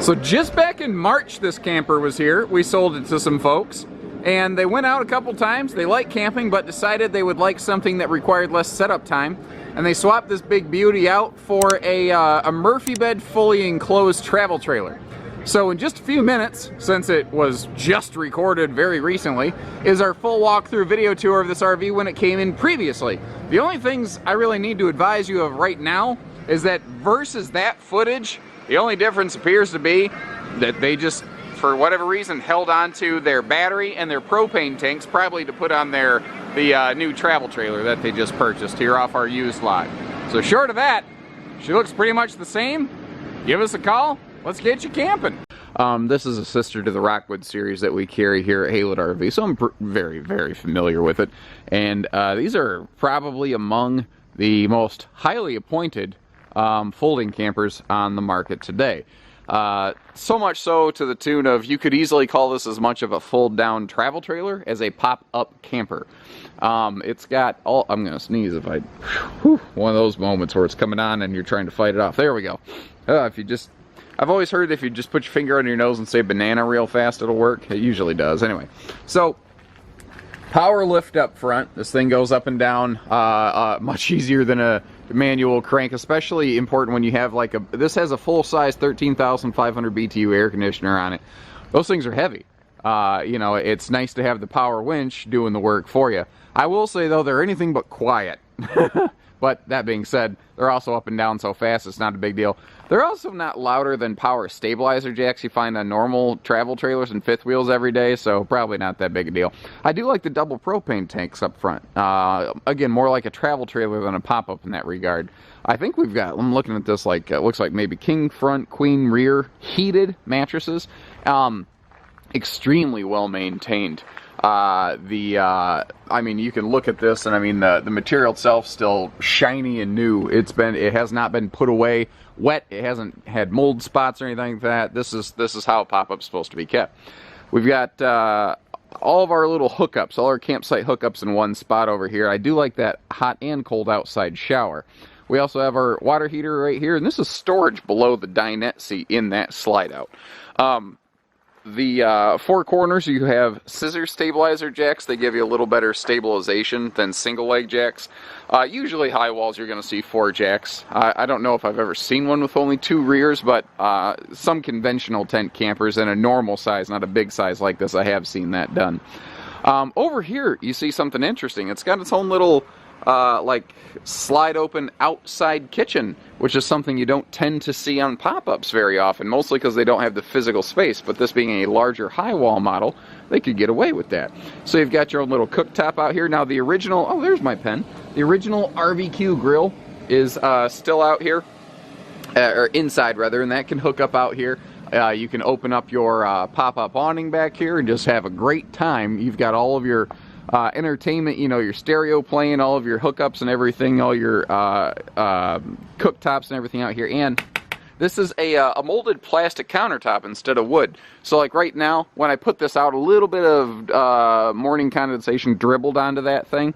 So just back in March, this camper was here. We sold it to some folks, and they went out a couple times. They like camping, but decided they would like something that required less setup time. And they swapped this big beauty out for a Murphy bed fully enclosed travel trailer. So in just a few minutes, since it was just recorded very recently, is our full walkthrough video tour of this RV when it came in previously. The only things I really need to advise you of right now is that versus that footage, the only difference appears to be that they just, for whatever reason, held on to their battery and their propane tanks, probably to put on the new travel trailer that they just purchased here off our used lot. So short of that, she looks pretty much the same. Give us a call. Let's get you camping. This is a sister to the Rockwood series that we carry here at Haylett RV, so I'm very, very familiar with it. And these are probably among the most highly appointed folding campers on the market today. So much so to the tune of you could easily call this as much of a fold-down travel trailer as a pop-up camper. It's got all, I'm gonna sneeze if I, one of those moments where it's coming on and you're trying to fight it off. There we go. If you just, I've always heard if you just put your finger on your nose and say banana real fast, it'll work. It usually does. Anyway, so power lift up front. This thing goes up and down much easier than a manual crank, especially important when you have like a, this has a full-size 13,500 BTU air conditioner on it. Those things are heavy. You know, it's nice to have the power winch doing the work for you. I will say though, they're anything but quiet. But that being said, they're also up and down so fast it's not a big deal. They're also not louder than power stabilizer jacks you find on normal travel trailers and fifth wheels every day, so probably not that big a deal. I do like the double propane tanks up front. Again, more like a travel trailer than a pop-up in that regard. I think we've got, I'm looking at this like, it looks like maybe king front, queen rear heated mattresses. Extremely well maintained. I mean, you can look at this, and I mean, the material itself still shiny and new. It has not been put away wet. It hasn't had mold spots or anything like that. This is how a pop-up's supposed to be kept. We've got all of our little hookups, all our campsite hookups in one spot over here. I do like that hot and cold outside shower. We also have our water heater right here, and this is storage below the dinette seat in that slide out. The four corners, you have scissor stabilizer jacks. They give you a little better stabilization than single leg jacks. Usually Highwalls, you're going to see 4 jacks. I don't know if I've ever seen one with only 2 rears, but some conventional tent campers in a normal size, not a big size like this, I have seen that done. Over here, you see something interesting. It's got its own little like slide open outside kitchen, which is something you don't tend to see on pop-ups very often, mostly because they don't have the physical space. But this being a larger Highwall model, they could get away with that. So you've got your own little cooktop out here. Now the original, oh, there's my pen. The original RVQ grill is still out here, or inside rather, and that can hook up out here. You can open up your pop-up awning back here and just have a great time. You've got all of your entertainment, you know, your stereo playing, all of your hookups and everything, all your cooktops and everything out here. And this is a molded plastic countertop instead of wood. So like right now, when I put this out, a little bit of morning condensation dribbled onto that thing.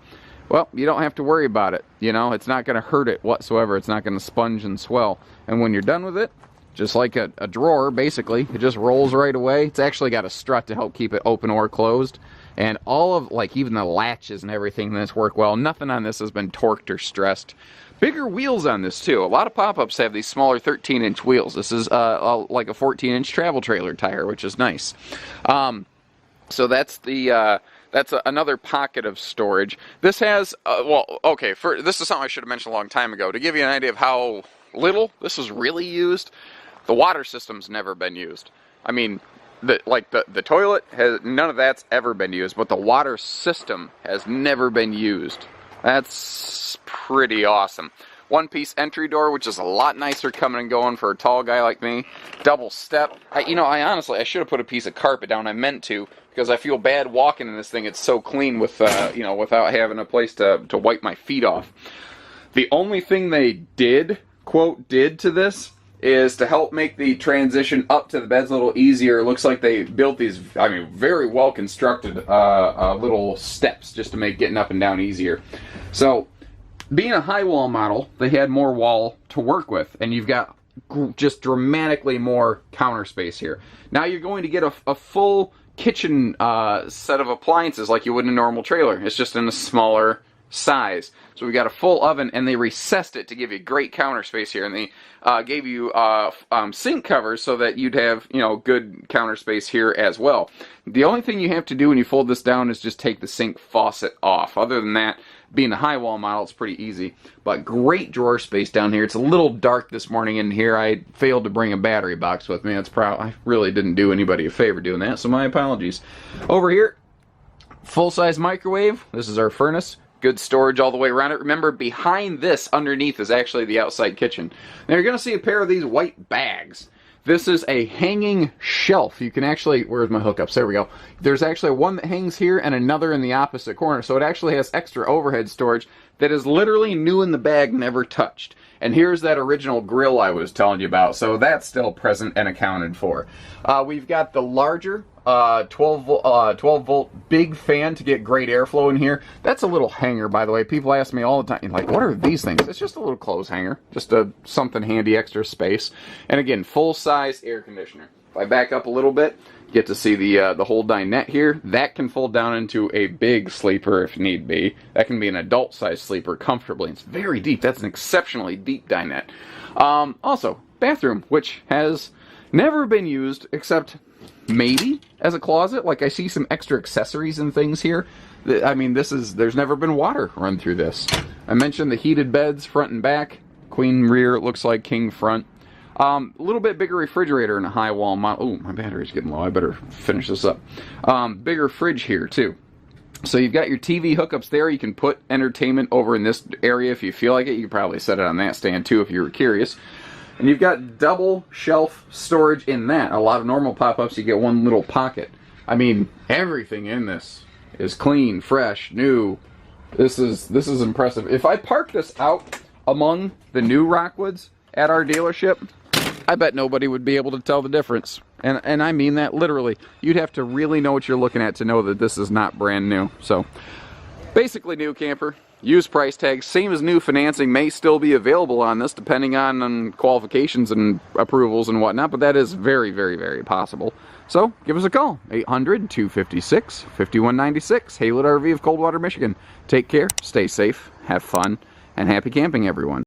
Well, you don't have to worry about it. You know, it's not going to hurt it whatsoever. It's not going to sponge and swell. And when you're done with it, just like a drawer, basically, it just rolls right away. It's actually got a strut to help keep it open or closed. And all of, like, even the latches and everything in this work well. Nothing on this has been torqued or stressed. Bigger wheels on this, too. A lot of pop-ups have these smaller 13-inch wheels. This is like a 14-inch travel trailer tire, which is nice. So that's the... That's another pocket of storage. This has, well, okay, this is something I should have mentioned a long time ago. To give you an idea of how little this is really used, the water system's never been used. I mean, the toilet, none of that's ever been used, but the water system has never been used. That's pretty awesome. One-piece entry door, which is a lot nicer coming and going for a tall guy like me. Double step. I honestly should have put a piece of carpet down. I meant to, because I feel bad walking in this thing. It's so clean with, without having a place to wipe my feet off. The only thing they did to this is to help make the transition up to the beds a little easier. It looks like they built these, very well constructed little steps just to make getting up and down easier. So, being a Highwall model, they had more wall to work with, and you've got just dramatically more counter space here. Now you're going to get a full kitchen set of appliances like you would in a normal trailer. It's just in a smaller size. So we got a full oven, and they recessed it to give you great counter space here, and they gave you sink covers so that you'd have, you know, good counter space here as well. The only thing you have to do when you fold this down is just take the sink faucet off. Other than that, being a Highwall model, it's pretty easy. But great drawer space down here. It's a little dark this morning in here. I failed to bring a battery box with me. I really didn't do anybody a favor doing that, so my apologies. Over here, full-size microwave. This is our furnace. Good storage all the way around it. Remember, behind this, underneath, is actually the outside kitchen. Now you're going to see a pair of these white bags. This is a hanging shelf. You can actually, where's my hookups? There we go. There's actually one that hangs here and another in the opposite corner. So it actually has extra overhead storage that is literally new in the bag, never touched. And here's that original grill I was telling you about. So that's still present and accounted for. We've got the larger 12 volt big fan to get great airflow in here. That's a little hanger, by the way. People ask me all the time, like, what are these things? It's just a little clothes hanger, just something handy, extra space. And again, full size air conditioner. If I back up a little bit, you get to see the whole dinette here. That can fold down into a big sleeper if need be. That can be an adult size sleeper comfortably. It's very deep. That's an exceptionally deep dinette. Also, bathroom, which has never been used except maybe as a closet. Like, I see some extra accessories and things here. I mean, there's never been water run through this. I mentioned the heated beds front and back. Queen rear, it looks like king front. A little bit bigger refrigerator in a Highwall model. Oh, my battery's getting low. I better finish this up. Bigger fridge here, too. So you've got your TV hookups there. You can put entertainment over in this area if you feel like it. You could probably set it on that stand, too, if you were curious. And you've got double shelf storage in that. A lot of normal pop-ups, you get one little pocket. I mean, everything in this is clean, fresh, new. This is impressive. If I park this out among the new Rockwoods at our dealership, I bet nobody would be able to tell the difference. And I mean that literally. You'd have to really know what you're looking at to know that this is not brand new. So, basically new camper. Used price tags, same as new. Financing may still be available on this depending on qualifications and approvals and whatnot, but that is very, very, very possible. So give us a call, 800-256-5196, Haywood RV of Coldwater, Michigan. Take care, stay safe, have fun, and happy camping, everyone.